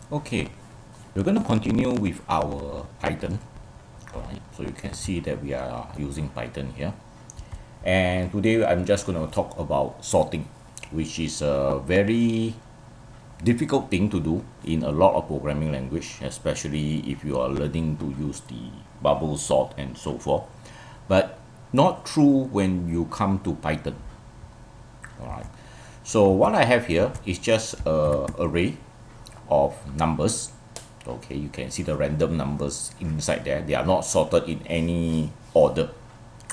Okay, we're going to continue with our Python. Alright, so you can see that we are using Python here. And today I'm just going to talk about sorting, which is a very difficult thing to do in a lot of programming language, especially if you are learning to use the bubble sort and so forth. But not true when you come to Python. Alright, so what I have here is just a array of numbers. Okay, you can see the random numbers inside there. They are not sorted in any order.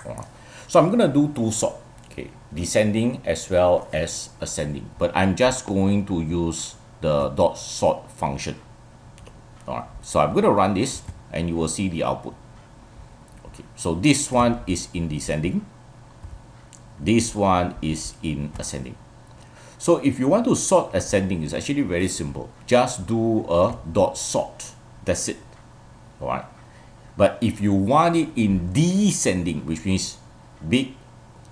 Alright. So I'm gonna do two sort, okay, descending as well as ascending, but I'm just going to use the dot sort function. Alright, so I'm gonna run this and you will see the output. Okay, so this one is in descending, this one is in ascending. So if you want to sort ascending, it's actually very simple. Just do a dot sort. That's it. Alright. But if you want it in descending, which means big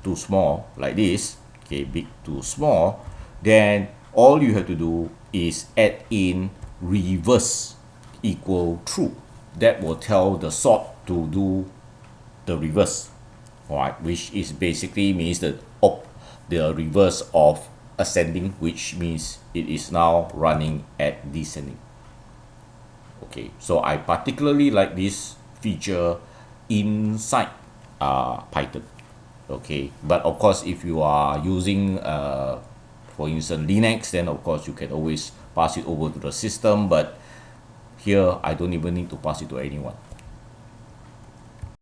to small, like this, okay, big to small, then all you have to do is add in reverse equal true. That will tell the sort to do the reverse. Alright, which is basically means the reverse of ascending, which means it is now running at descending. Okay, so I particularly like this feature inside Python. Okay, but of course if you are using for instance Linux, then of course you can always pass it over to the system, but here I don't even need to pass it to anyone.